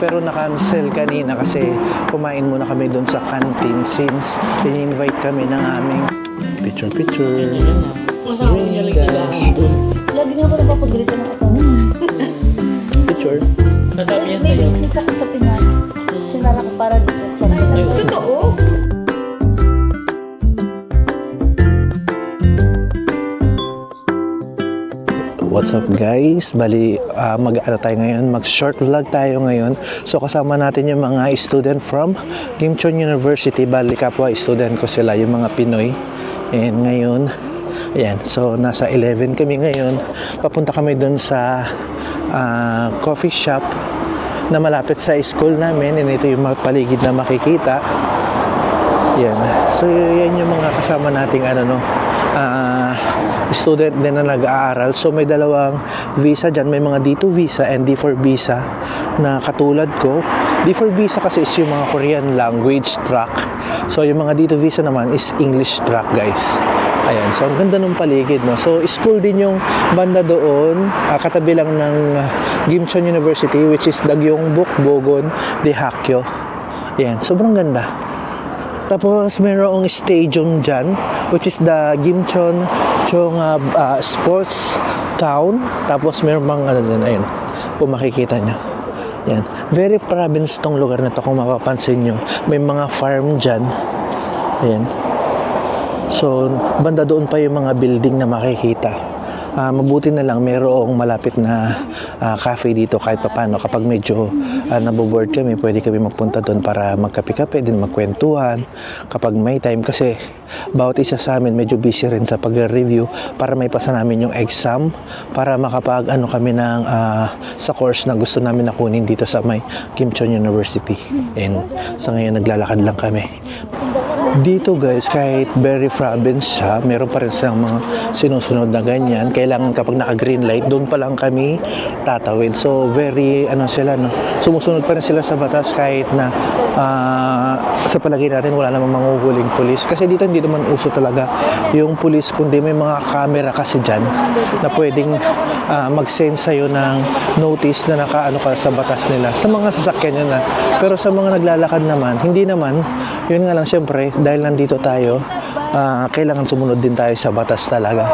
pero na-cancel kanina kasi kumain muna kami doon sa canteen since in-invite kami ng aming picture. It's really guys. Lagi nga ba napapagrito ng kasama? Picture. May business ako sa Pinas. Sinala ko para dito sa Pinas. Totoo? What's up guys? Bali, tayo ngayon, mag-short vlog tayo ngayon. So kasama natin yung mga student from Gimchon University. Bali, kapwa student ko sila, yung mga Pinoy. And ngayon, ayan, so nasa 11 kami ngayon. Papunta kami dun sa coffee shop na malapit sa school namin. And ito yung mga paligid na makikita. Yan. So yan yung mga kasama nating student din na nag-aaral. So may dalawang visa dyan. May mga D2 visa and D4 visa na katulad ko. D4 visa kasi is yung mga Korean language track. So yung mga D2 visa naman is English track guys. Ayan. So ang ganda ng paligid, no? So school din yung banda doon. Katabi lang ng Gimchon University, which is Dagyong Bukbogon de Hakyo. Ayan. Sobrang ganda. Tapos mayroong stadium dyan, which is the Gimchon Sports Town. Tapos mayroong mga ayun, kung makikita nyo. Yan. Very province tong lugar na to kung mapapansin nyo. May mga farm dyan. Ayan. So, banda doon pa yung mga building na makikita. Mabuti na lang mayroong malapit na cafe dito kahit papano. Kapag medyo naboboard kami, pwede kami magpunta doon para magkape-kape, din magkwentuhan kapag may time. Kasi bawat isa sa amin medyo busy rin sa pag-review para may pasa namin yung exam para makapag kami ng sa course na gusto namin na kunin dito sa may Gimchon University. And sa ngayon naglalakad lang kami. Dito guys, kahit very province siya, meron pa rin silang mga sinusunod na ganyan. Kailangan kapag naka-green light, doon pa lang kami tatawid. So very, sila, no? Sumusunod pa rin sila sa batas kahit na sa palagay natin wala namang manghuhuling pulis. Kasi dito hindi naman uso talaga yung pulis, kundi may mga camera kasi dyan na pwedeng mag-send sa'yo ng notice na nakaano ka sa batas nila. Sa mga sasakyan yun na. Pero sa mga naglalakad naman, hindi naman. Yun nga lang, syempre, dahil nandito tayo, kailangan sumunod din tayo sa batas talaga.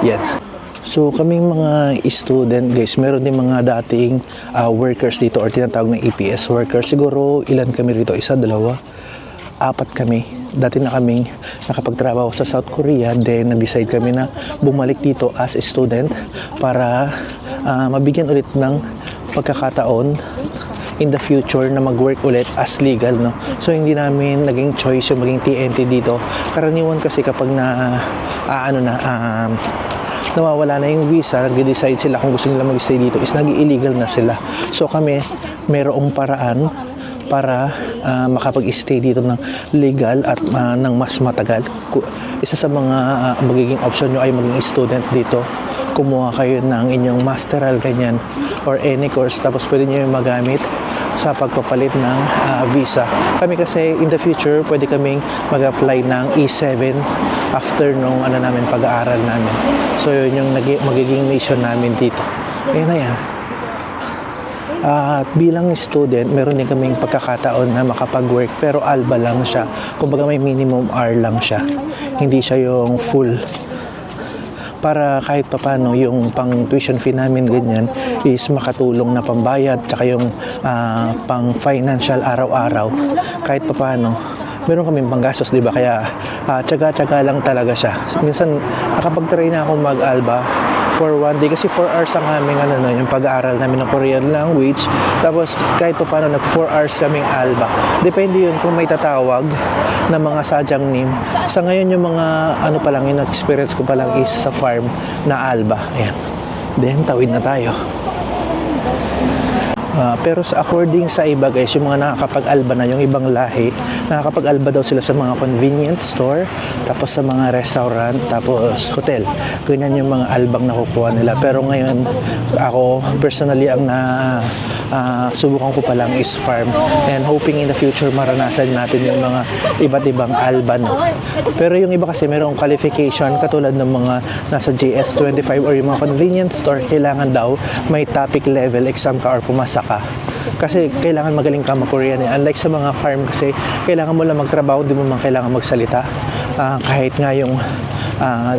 Yan. So kaming mga student guys, meron din mga dating workers dito or tinatawag na EPS workers. Siguro ilan kami rito? Isa, dalawa, apat kami. Dati na kaming nakapagtrabaho sa South Korea. Then nag-decide kami na bumalik dito as a student para mabigyan ulit ng pagkakataon in the future na mag-work ulit as legal, no? So hindi namin naging choice yung maging TNT dito. Karaniwan kasi kapag nawawala na yung visa, nag-decide sila kung gusto nila mag-stay dito is nag-illegal na sila. So kami, mayroong paraan para makapag-stay dito ng legal at ng mas matagal. Isa sa mga magiging option nyo ay maging student dito. Kumuha kayo ng inyong masteral, ganyan, or any course, tapos pwede nyo yung magamit sa pagpapalit ng visa. Kami kasi in the future, pwede kaming mag-apply ng E7 after nung namin pag-aaral namin. So yun yung magiging mission namin dito. Ayan na yan. At bilang student, meron din kaming pagkakataon na makapag-work pero alba lang siya. Kumbaga may minimum hour lang siya. Hindi siya yung full. Para kahit papano yung pang tuition fee namin ganyan is makatulong na pambayad tsaka yung pang financial araw-araw kahit papano meron kaming panggastos, di ba? Kaya tsaga-tsaga lang talaga siya. Minsan nakapag-try na ako mag-alba for one day kasi 4 hours ang aming yung pag-aaral namin ng Korean language. Tapos kahit pa paano 4 hours kaming alba. Depende yun kung may tatawag na mga sadyang nim. Sa ngayon yung mga pa lang, yung experience ko pa lang is sa farm na alba. Ayan. Then tawid na tayo. Pero sa according sa iba guys, yung mga nakakapag-alba na, yung ibang lahi, nakakapag-alba daw sila sa mga convenience store, tapos sa mga restaurant, tapos hotel. Ganyan yung mga albang nakukuha nila. Pero ngayon, ako personally ang subukan ko pa lang is farm. And hoping in the future maranasan natin yung mga iba't ibang alba, no? Pero yung iba kasi mayroong qualification katulad ng mga nasa JS25 or yung mga convenience store, kailangan daw may topic level exam ka or pumasak ka. Kasi kailangan magaling ka mag-Korean eh. Unlike sa mga farm kasi kailangan mo lang magtrabaho, di mo man kailangan magsalita. Kahit nga yung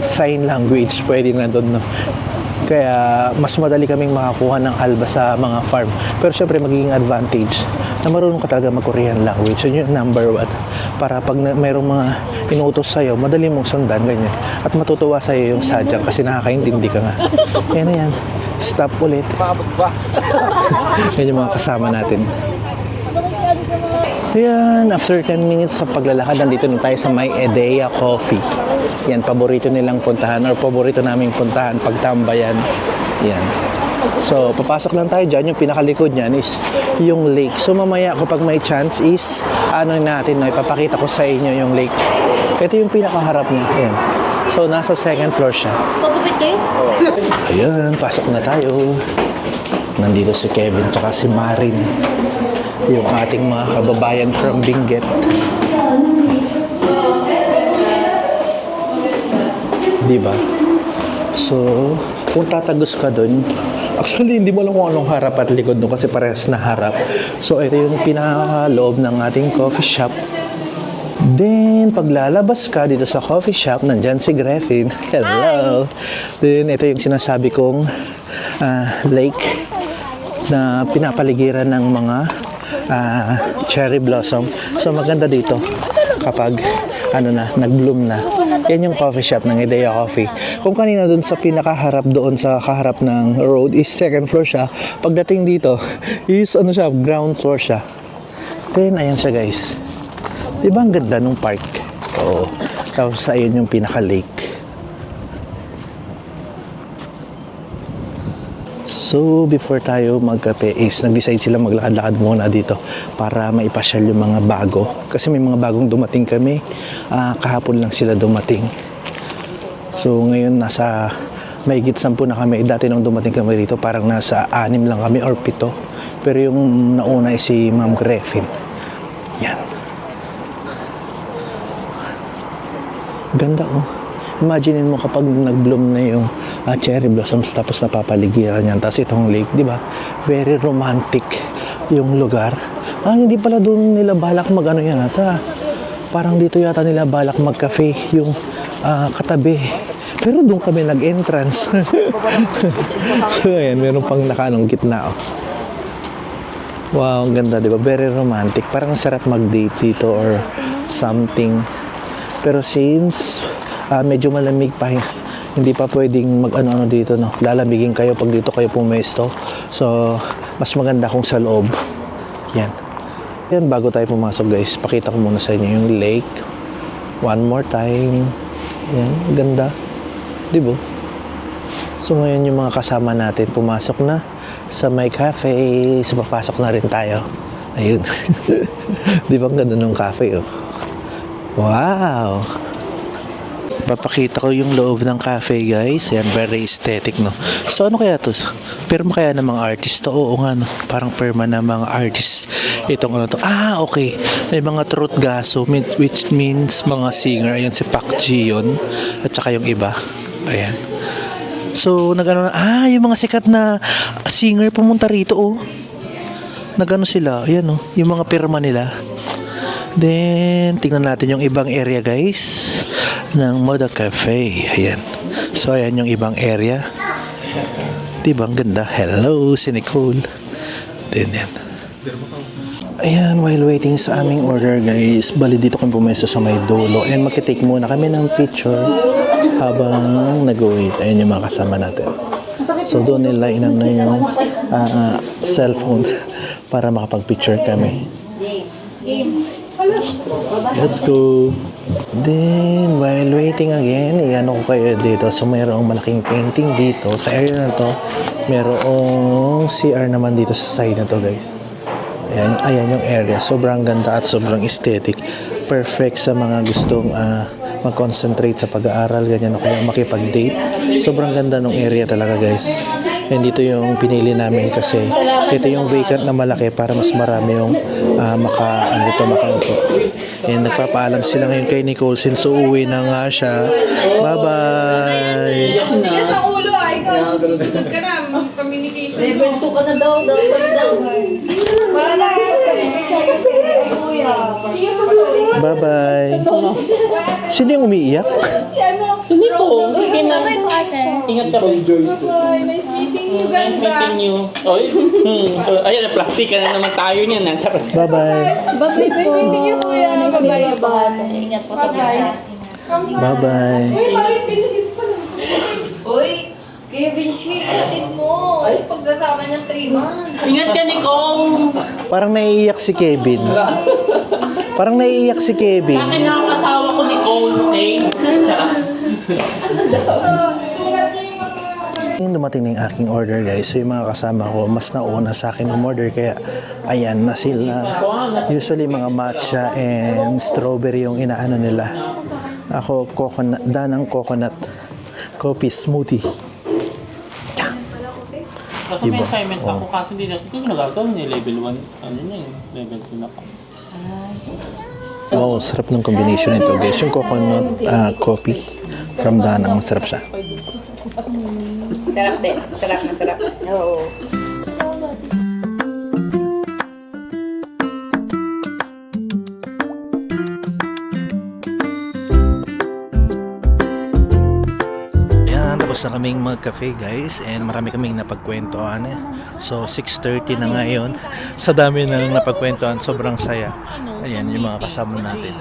sign language pwede na doon, no? Kaya mas madali kaming makakuha ng alba sa mga farm. Pero syempre magiging advantage na marunong ka talaga mag-Korean language. Yun yung number 1. Para pag mayroong mga inuutos sa'yo, madali mong sundan, ganyan. At matutuwa sa'yo yung sadyang kasi nakakaintindi ka nga. Yan na yan. Stop ulit. Yan yung mga kasama natin. Ayan, after 10 minutes sa paglalakad, nandito na tayo sa May Edea Coffee. Yan, paborito nilang puntahan or paborito naming puntahan pagtambayan. Yan. So, papasok lang tayo dyan. Yung pinakalikod niyan is yung lake. So, mamaya kapag may chance is, ano natin, no, ipapakita ko sa inyo yung lake. Ito yung pinakaharap niya. Ayan. So, nasa second floor siya. Pagupit kayo? Ayan, pasok na tayo. Nandito si Kevin tsaka si Marin. Yung ating mga kababayan from Benguet. Diba? So, kung tatagos ka doon, actually, hindi mo alam kung anong harap at likod doon kasi parehas na harap. So, ito yung pinakaloob ng ating coffee shop. Then, paglalabas ka dito sa coffee shop, nandyan si Griffin. Hello! Then, ito yung sinasabi kong lake na pinapaligiran ng mga cherry blossom. So, maganda dito kapag nag-bloom na. Yan yung coffee shop ng Edea Coffee. Kung kanina dun sa pinakaharap doon sa kaharap ng road is second floor siya. Pagdating dito is ground floor siya. Then, ayan siya guys. Diba ang ganda nung park? Oo. Tapos ayun yung pinaka-lake. So, before tayo magkape is nag-decide sila maglakad-lakad muna dito para maipasyal yung mga bago. Kasi may mga bagong dumating kami. Kahapon lang sila dumating. So, ngayon nasa mahigit 10 na kami. Dati nung dumating kami rito, parang nasa 6 lang kami or 7. Pero yung nauna ay si Ma'am Griffin. Yan. Ganda oh. Imagine mo kapag nag-bloom na yung cherry blossoms tapos napapaligiran yan. Tapos itong lake, di ba? Very romantic yung lugar. Hindi pala doon nila balak mag-ano yata. Parang dito yata nila balak mag-cafe yung katabi. Pero doon kami nag-entrance. So, ayan, meron pang nakanong gitna, oh. Wow, ang ganda, di ba? Very romantic. Parang sarap mag-date dito or something. Pero since medyo malamig pa, hindi pa pwedeng mag-ano dito, no? Lalamigin kayo pag dito kayo pumesto. So, mas maganda kung sa loob. Yan. Yan, bago tayo pumasok guys, pakita ko muna sa inyo yung lake. One more time. Yan, ganda. Diba? So, ngayon yung mga kasama natin pumasok na sa may cafe. So, papasok na rin tayo. Ayun. Diba ang ganda ng cafe, oh? Wow! Papakita ko yung loob ng cafe guys. Yan, very aesthetic, no? So ano kaya to? Perma kaya ng mga artist to? Oo nga, no? Parang perma ng mga artist. Itong ano to? Okay. May mga truth gaso, which means mga singer. Ayan si Park Ji-yeon at saka yung iba. Ayan. So nagano na, yung mga sikat na singer pumunta rito, oh. Nagano sila, ayan, oh. Yung mga perma nila. Then tingnan natin yung ibang area guys ng Moda Cafe. Ayan. So, ayan yung ibang area. Diba? Ang ganda. Hello, si Nicole. Then, yan. Ayan, while waiting sa aming order, guys, bali dito kami pumesto sa may dulo. And magkitake muna kami ng picture habang nag-wait. Ayan yung mga kasama natin. So, doon nila inam na yung cellphone para makapag-picture kami. Let's go. Then, while waiting again, iano ko kayo dito. So, mayroong malaking painting dito. Sa area na to, mayroong CR naman dito sa side na to, guys. Ayan yung area. Sobrang ganda at sobrang aesthetic. Perfect sa mga gustong mag-concentrate sa pag-aaral, ganyan, o kaya makipag-date. Sobrang ganda ng area talaga, guys. And dito yung pinili namin kasi ito yung vacant na malaki para mas marami yung makaupo. And nagpapaalam sila ngayon kay Nicole since uuwi na nga siya. Bye-bye! Sa ulo ay ikaw, susunod ka na, mag-communication. Level 2 ka na daw. Bye-bye. Sino yung umiiyak? Hindi po. Sige na. Bye po ate. Ingat ka ba? Nice meeting you, Nice meeting you. Oy. Ayan, plastic na naman tayo niyan. Charot. Bye-bye. Bye po. Meeting you, kuya. Bye-bye po. Ingat po sa bahay. Bye-bye. Uy, Kevin, atid mo. Ay, pagkasama niyang 3 months. Ingat ka, Nicole. Parang naiiyak si Kevin. Parang naiiyak si Kevin. Akin na ang asawa ko, Nicole. Okay? Yung dumating na yung aking order guys, so yung mga kasama ko mas nauna sa akin umorder kaya ayan na sila. Usually mga matcha and strawberry yung inaano nila. Ako coconut, danang coconut coffee smoothie. Kasi may Iba. assignment ako kasi hindi na ito nagagawin ni level 1. Ano na yun? Level 2 na pa. Wow, sarap ng combination nito guys. Yung coconut coffee from Danang, masarap siya. Sarap din. Sarap na sarap. Oo. Ayan, tapos na kaming mag-cafe guys and marami kaming napagkwentuhan eh. So 6:30 na ngayon. Sa dami na lang napagkwentuhan, sobrang saya. Ayan yung mga kasama natin.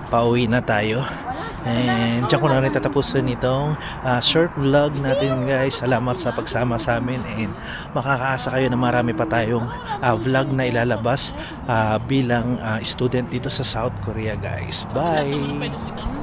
Pauwi na tayo. And dyan ko na rin tatapusin itong short vlog natin guys. Salamat sa pagsama sa amin and makakaasa kayo na marami pa tayong vlog na ilalabas bilang student dito sa South Korea guys. Bye!